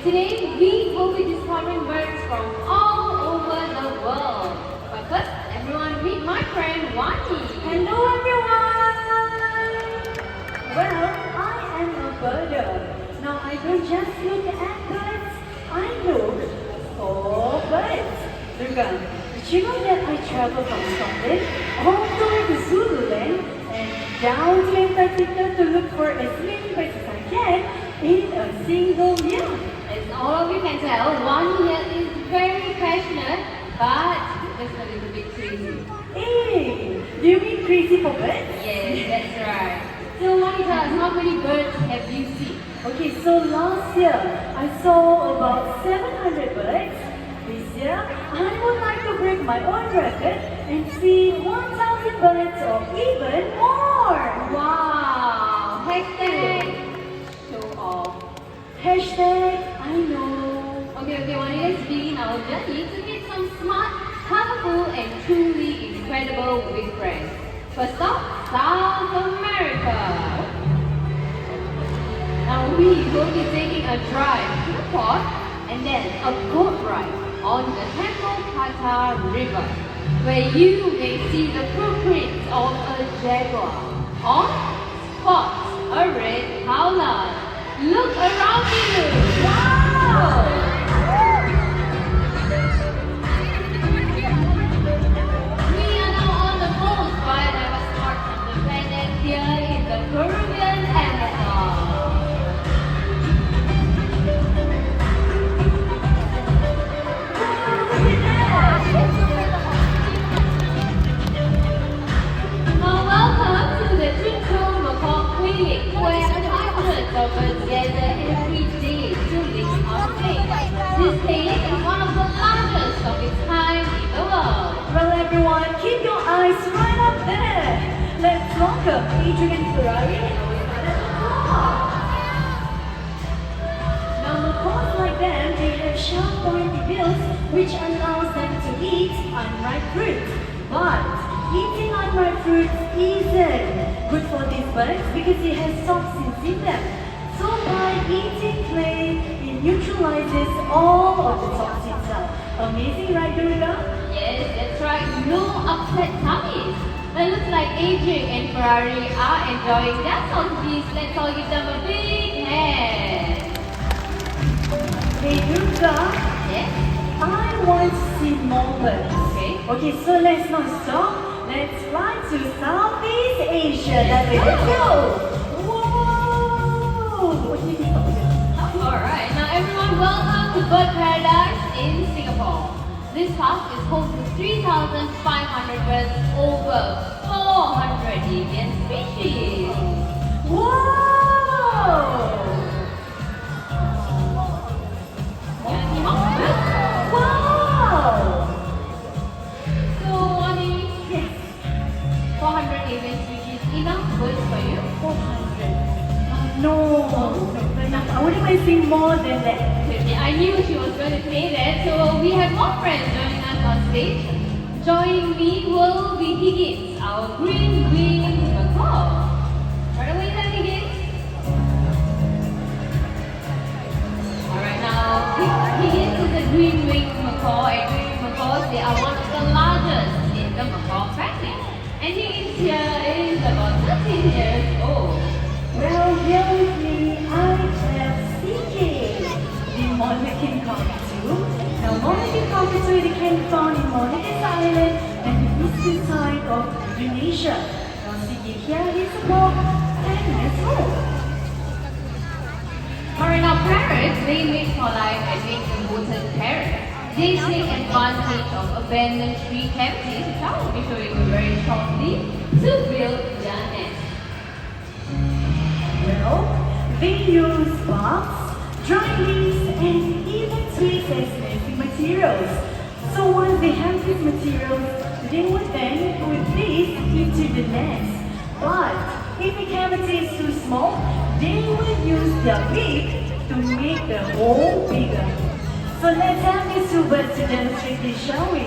Today we will be discovering birds from all over the world. But first, everyone meet my friend Wani. Hello everyone! Well, I am a birder. Now I don't just look at birds, I look for birds. Durga, did you know that I travel from Scotland all the way to Zululand and down to Antarctica to look for as many birds as I can in a single year? As all of you can tell, Wani here is very passionate, but just a little bit crazy. Hey, do you mean crazy for birds? Yes, that's right. So Wani, tell us, how many birds have you seen? Okay, so last year I saw about 700 birds. This year I would like to break my own record and see 1,000 birds or even more. Wow! Hashtag show off. Hashtag I know. Okay, Wani, let's begin our journey to meet some smart, colorful, and truly incredible big friends. First stop, South America. Now we will be taking a drive to the port and then a boat ride on the Tempopata River, where you may see the footprints of a jaguar or spot a red howler. Look around you! Wow! We are now on the most biodiverse part of the planet here in the Peruvian Amazon. Now welcome to the Chincho Macaw Clinic, where hundreds of birds gather every day to live on stage. This clinic is one of the largest of its kind in the world. Well everyone, keep your eyes right up there. Let's welcome Adrian Ferrari and Osvaldo Macaw. Now macaws like them, they have sharp pointy bills which allows them to eat unripe fruit. But eating unripe fruit isn't good for these birds because it has toxins in them. So by eating clay, it neutralizes all of the toxins out. Amazing, right, Durga? Yes, that's right. No upset tummies. It looks like Adrian and Ferrari are enjoying their sausages. Let's all give them a big hand. Hey, Durga, Yes? I want to see more birds. Okay. Okay, so let's not stop. Let's fly to Southeast Asia. Let's go. Whoa! Okay, stop here. Alright, now everyone, welcome to Bird Paradise in Singapore. This park is home to 3,500 birds, over 400 alien species. Whoa! You wanna see more? Wow! So, Wani, Yes, 400 alien species, enough birds for you? 400. No, I wouldn't mind seeing more than that. Okay, I knew she was going to say that. So we have more friends joining us on stage. Joining me will be Higgins, our green-winged macaw. Right away then, Higgins. Alright, now Higgins is a green-winged macaw, and green macaws, they are one of the largest in the macaw family. And Higgins here is about 13 years old. Well, here with me, I have CJ, the Moluccan cockatoo. Now, Moluccan cockatoo, they can be found in Moluccas Island and the eastern side of Indonesia. Now, CJ here is about 10 years old. Alright, now parrots, they mate for life and make important parents. They take advantage of abandoned tree cavities, which I will be showing you very shortly, to build their nest. Well, they use barks, dry leaves, and even twigs as nesting materials. So once they have these materials, they would then put these into the nest. But if the cavity is too small, they will use their beak to make the hole bigger. So let's have these two birds to demonstrate this, shall we?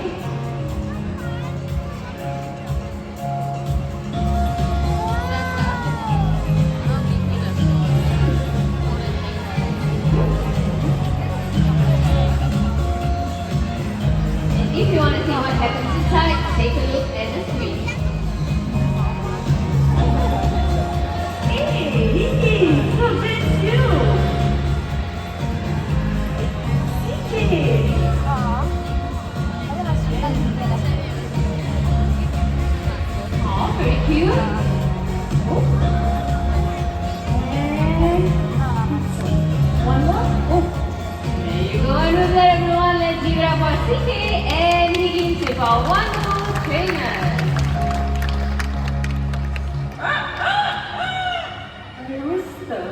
our wonderful trainers. A rooster?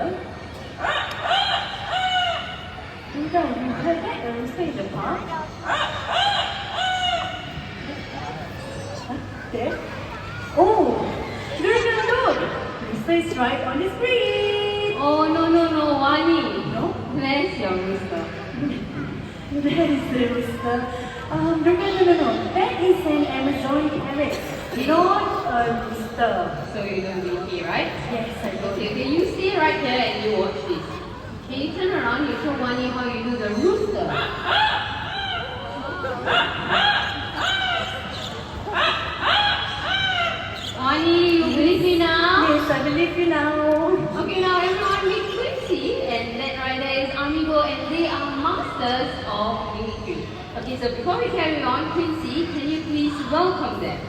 Rita, you heard that? A rooster in the park? There? Oh! Look! Rooster is right on the screen! Oh, no, Wani. No? Where's your rooster? That is the rooster. No. That is an Amazon parrot, not a rooster. So you don't believe me, right? Yes, I do. Okay, you stay right here and you watch this. Can you turn around? You show Wani how you do the rooster. Wani, you believe me now? Yes, I believe you now. Okay, now everyone meet Quincy, and that right there is Amigo, and they are masters of mimicry. Okay, so before we carry on, Quincy, can you please welcome them?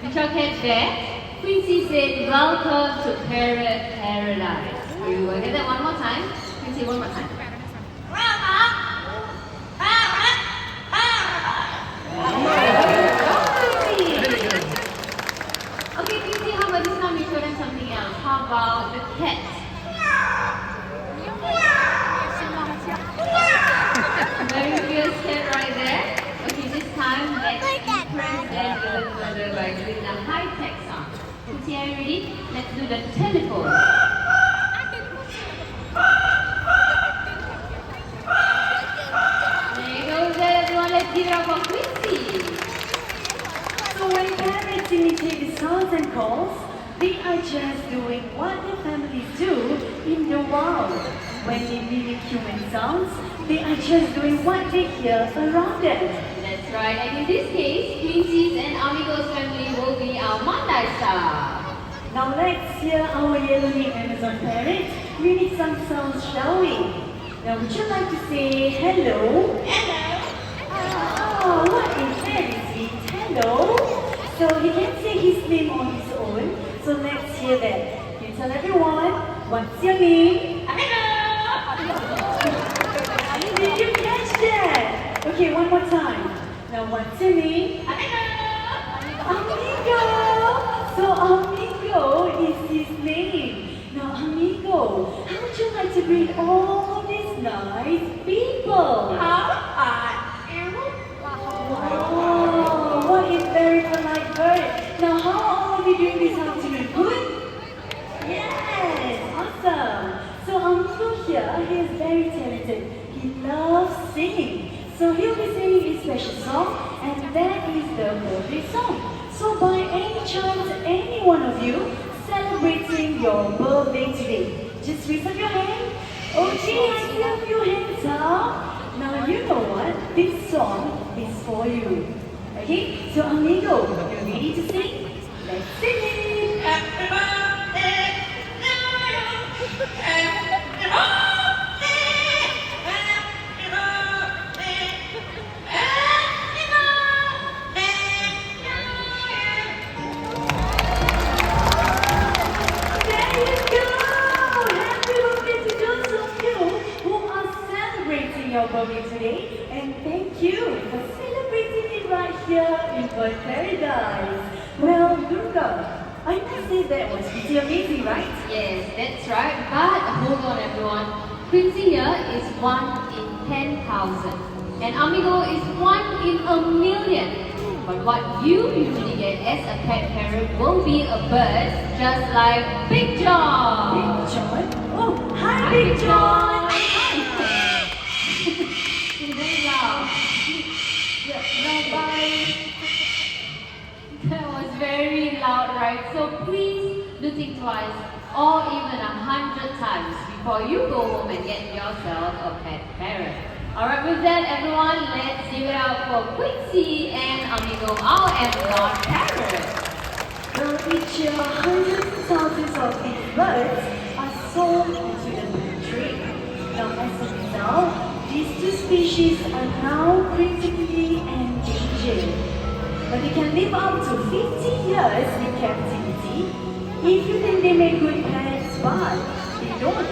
Did y'all catch that? Quincy said, "Welcome to Parrot Paradise." We will get that one more time. Quincy, one more time. Okay, Quincy, how about this time we show them something else? How about the cat? Very fierce cat right there. Okay, this time let's impress them a little further by doing the high-tech sound. Quincy, are you ready? Let's do the telephone. There you go, everyone. Let's give it up for Quincy. So when parents imitate the sounds and calls, they are just doing what their families do in the wild. When they mimic human sounds, they are just doing what they hear around them. That's right, and in this case, Quincy's and Amigo's family will be our Mandai star. Now let's hear our yellow-necked Amazon parrot mimic some sounds, shall we? Now would you like to say hello? Hello! Oh, what is very sweet. Hello! So he can say his name on his own, so let's hear that. You tell everyone, what's your name? Did you catch that? Okay, one more time. Now what's your name? Amigo! So Amigo is his name. Now Amigo, how would you like to greet all these nice people? Wow, what a very polite bird. Now how are we doing this afternoon? Good? Yes, awesome. So Amigo here, he is very talented. He loves singing. So he'll be singing a special song, and that is the birthday song. So by any chance, any one of you celebrating your birthday today, just raise up your hand. Okay, I see a few hands up. Now you know what? This song is for you. Okay, so Amigo, you ready to sing? Let's sing it. Happy birthday to you. Happy birthday. Happy birthday. Happy birthday. There you go. Happy birthday to those of you who are celebrating your birthday today, and thank you for celebrating it right here in Bird Paradise. Well, Durga, I must say that was pretty amazing, right? Yes, that's right. But hold on, everyone. Quincy here is 1 in 10,000. And Amigo is 1 in a million. But what you usually get as a pet parrot will be a bird just like Big John. Big John? Oh, hi, Big John! He's very loud. That was very loud, right? So please do think twice or even 100 times before you go home and get yourself a pet parrot. Alright, with that everyone, let's give it up for Quincy and Amigo, our Amazon parrot. Well, each year, hundreds of thousands of these birds are sold into the bird trade. Now, as a result, these two species are now critically endangered. But they can live up to 50 years in captivity if you think they make good pets, but they don't.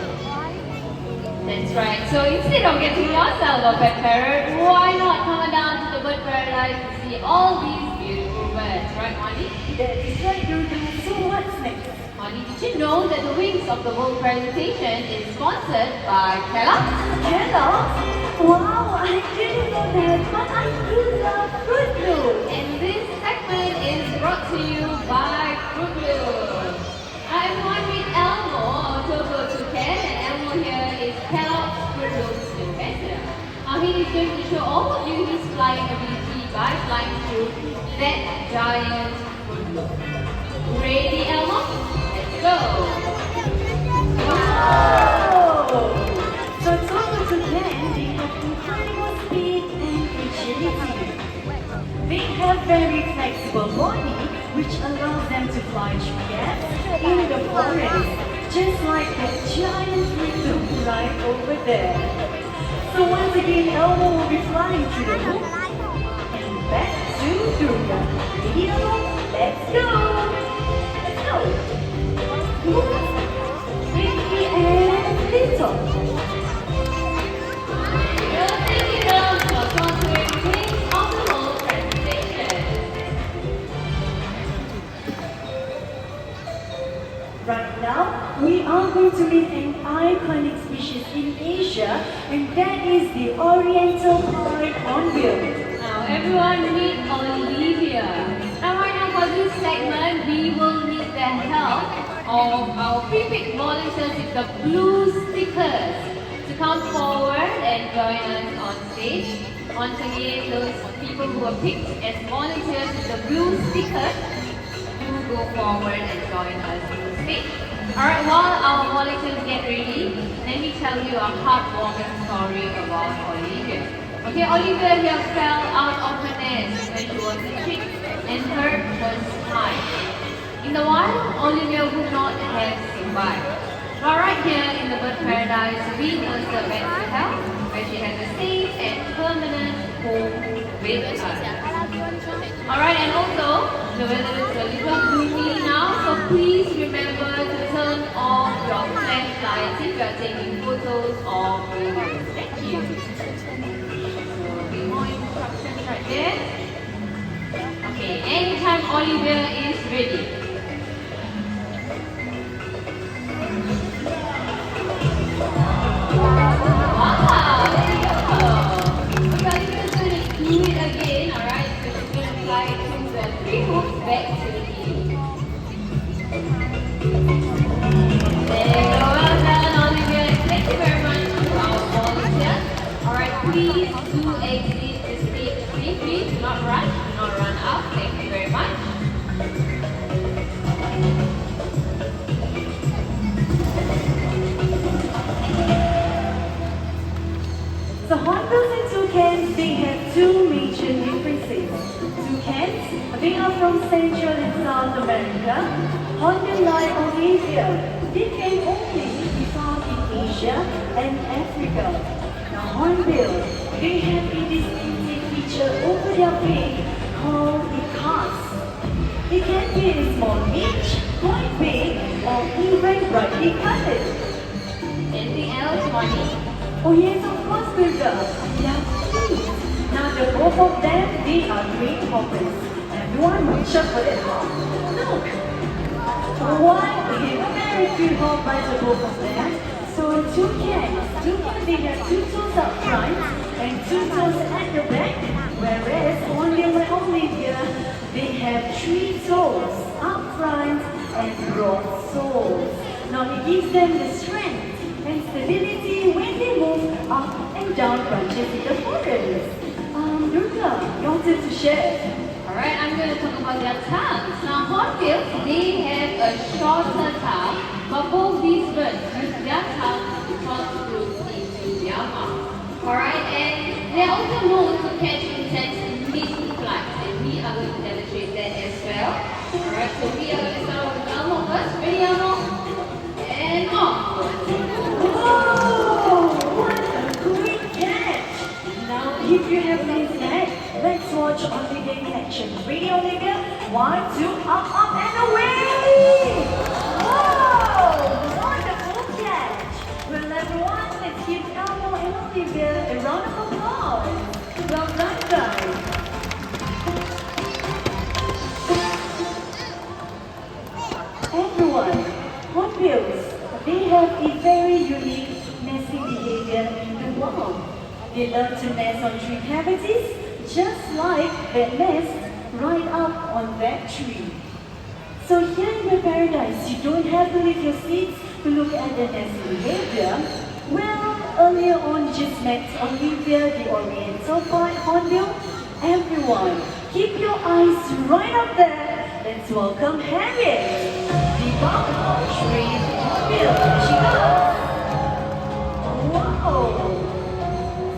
That's right. So instead of getting yourself a pet parrot, why not come on down to the bird paradise to see all these beautiful birds, right, Moni? That is right, Durga. So what's next? Moni, did you know that the Wings of the World presentation is sponsored by Kellogg's? Kellogg's? Wow, I didn't know that, but I do love Fruit Loops. And this segment is brought to you by Fruit Loops. I'm one with Elmo, our Togo Toucan, and Elmo here is Kellogg's Fruit Loops ambassador. He is going to show all of you his flying ability by flying through that giant Fruit Loop. Ready, Elmo? Let's go! Wow! So Togo Toucan, they have incredible speed and agility. They have very flexible body, which allows them to fly through gaps in the forest, just like that giant fruit loop right over there. So once again, Elmo will be flying through the loop and back to Durga. Ready, Elmo? Let's go! Let's go! Big and little. Thank you, girls, for sponsoring Wings of the World presentation. Right now, we are going to meet an iconic species in Asia, and that is the Oriental Pied Hornbill. Now everyone meet Olivia. Now right now for this segment, we will need the help of our pre-picked volunteers with the blue stickers to come forward and join us on stage. Once again, those people who are picked as volunteers with the blue stickers, do go forward and join us on stage. Alright, while our volunteers get ready, let me tell you a heartwarming story about Olivia. Okay, Olivia here fell out of her nest when she was a chick and her was high. In the wild, Olivia would not have survived. But right here in the bird paradise, we nurse her back to health, where she has a safe and permanent home with us. Alright, and also, the weather is a little gloomy now, so please remember to turn off your flashlights if you are taking photos or videos. Thank you. So, a bit more instructions right there. Okay, anytime Olivia is ready. Wow, there you go. Okay, Olivia's going to do it again, alright? So she's going to fly through the 3 hoops back to the knee. There you go, well done Olivia. Thank you very much to our volunteers. Alright, please do exit the stage safely. Do not rush, do not run out. Thank you very much. So hornbills and toucans, they have two major differences. Toucans, they are from Central and South America. Hornbill like Olivia, they can only be found in Asia and Africa. Now hornbill, they have a distinctive feature over their beak called a cast. It can be a small niche, quite big, or even brightly colored. Anything else, Moni? Oh yes, of course, Durga. Yeah, please. Now the both of them, they are great hoppers. Everyone watch out for that hop. Look! One is very good hop by the both of them. So toucans, they have 2 toes up front and 2 toes at the back. Whereas Hornbill and Olivia, they have 3 toes up front and broad soles. Now it gives them the strength and stability when they move up and down branches in the forest. Durga, your turn to share. Alright, I'm going to talk about their tongues. Now, hornbills, they have a shorter tongue, but both these birds use their tongue to toss fruits into their mouth. Alright, and they're also known to catch insects in mid-flight, and we are going to demonstrate that as well. Alright, so we are going to start off with Elmo first. Ready, Elmo? And off! Whoa! What a great catch! Now, if you have nice neck, let's watch Olivia in action. Ready, Olivia? 1, 2, up, and away! Whoa! Wonderful catch! Well, everyone, let's give everyone, hornbills, they have a very unique nesting behavior in the wild. They learn to nest on tree cavities, just like their nest right up on that tree. So here in the paradise, you don't have to leave your seats to look at the nesting behavior. Well, earlier on you just met Olivia, the Oriental hornbill. Everyone, keep your eyes right up there. Let's welcome Harriet, the buffalo tree hornbill. Here she goes. Wow!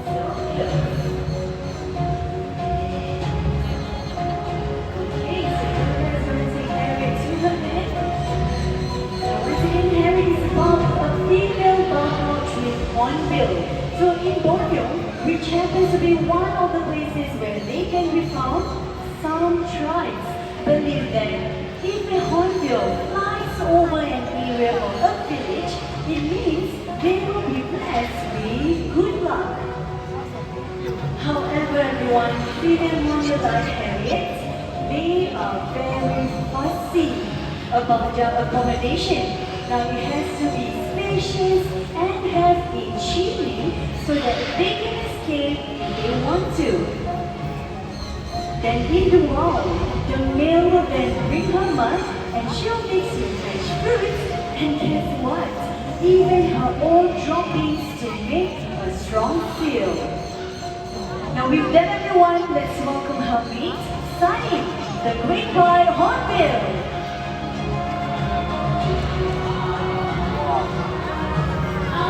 So cute. Okay, so here's going to take Harriet to the bed. Now once again, Harriet is a female buffalo tree hornbill. So in Borneo, which happens to be one of the places where they can be found, some tribes believe that if a hornbill flies over an area or a village, it means they will be blessed with good luck. However, everyone, female hornbill like Harriet, they are very fussy about their accommodation. Now it has to be spacious and have a chimney so that they can escape if they want to. Then in the wild, the male will then bring her mud and she'll mix with fresh fruits, and guess what? Even her own droppings to make a strong seal. Now with that everyone, let's welcome her mate, Sunny, the great white hornbill.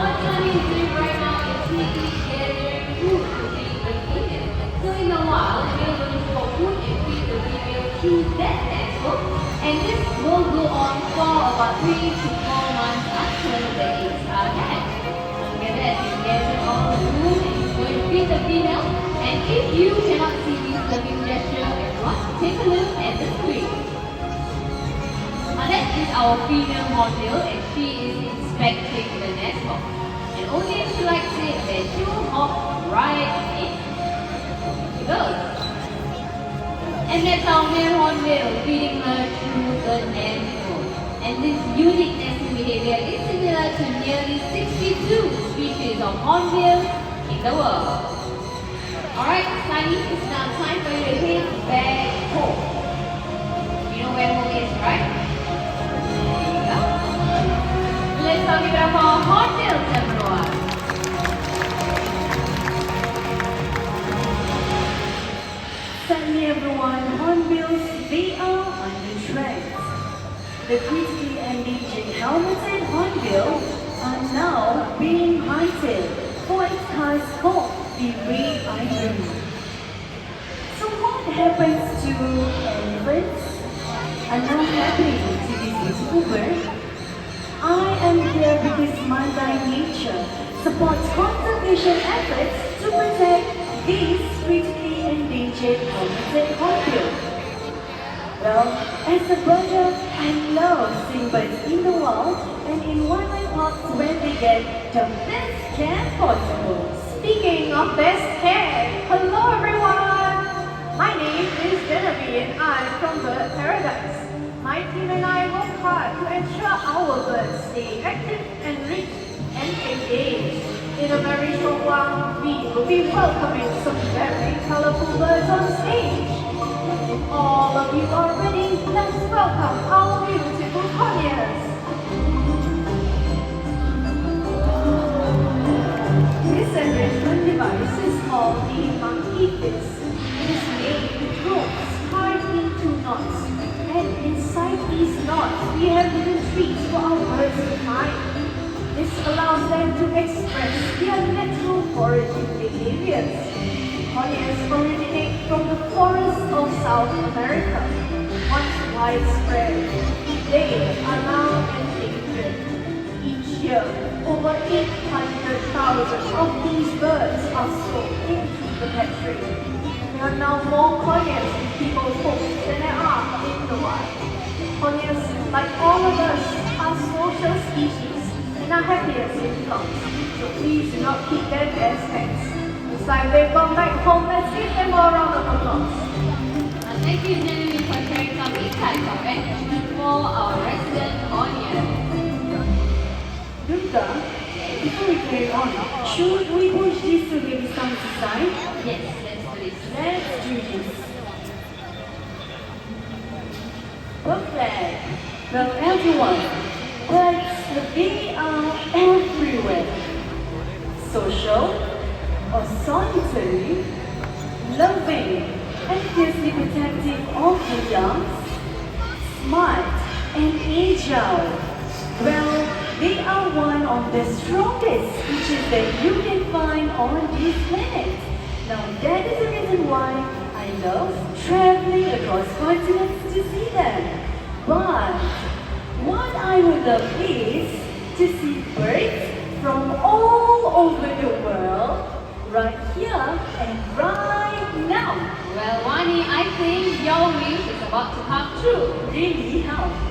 What Sunny is doing right now is he's gathering food to feed the female. So in a while, we're going to go food and feed the female to that nest, and this will go on for about 3 to 4 months until the eggs are hatched. Together as he's gathering all the food and he's going to feed the female. And if you cannot see this loving gesture, everyone, take a look at the screen. That is our female hornbill, and she is inspecting the nest box. And only if she likes it, then she will hop right in. Here she goes. And that's our male hornbill feeding her through the nest box. And this unique nesting behavior is similar to nearly 62 species of hornbills in the world. Alright, Sunny, it's now time for you to head back home. You know where home is, right? There you go. Let's talk about our hornbills, everyone. Sadly everyone, hornbills, they are under threat. The critically endangered helmeted hornbill are now being hunted for its task called the red ivory. So what happens to elephants are now happening to this beautiful bird? I am here because Mandai Nature supports conservation efforts to protect these critically endangered helmeted hornbill. Well, as a birder, I love seeing birds in the wild and in wildlife parks where they get the best care possible. Speaking of best care, hello everyone! My name is Genevieve and I'm from Bird Paradise. My team and I work hard to ensure our birds stay active and rich and engaged. In a very short while, we will be welcoming some very colorful birds on stage. If all of you are ready, let's welcome our beautiful conures. This enrichment device is called the monkey fist. It is made with ropes tied into knots, and inside these knots we have little treats for our birds to find. This allows them to express their natural foraging behaviors. Conures originate from the forests of South America. Once widespread, they are now endangered. Each year, over 800,000 of these birds are sold into the pet trade. There are now more conures in people's homes than there are in the wild. Conures, like all of us, are social species and are happiest in flocks. So please do not keep them as pets. It's like they've gone back home. Let's give them a round of applause. Thank you, Genevieve, for sharing some insights of enrichment for our resident audience. Should we push this to maybe some side? Yes, let's do this. Let's do this. Perfect. Well, everyone, but they are everywhere. Social or solitary, loving and fiercely protective of the young, smart and agile. Well, they are one of the strongest species that you can find on this planet. Now that is the reason why I love traveling across continents to see them. But what I would love is to see birds from all over the world right here and right now. Well, Wani, I think your wish is about to come true. Really? How?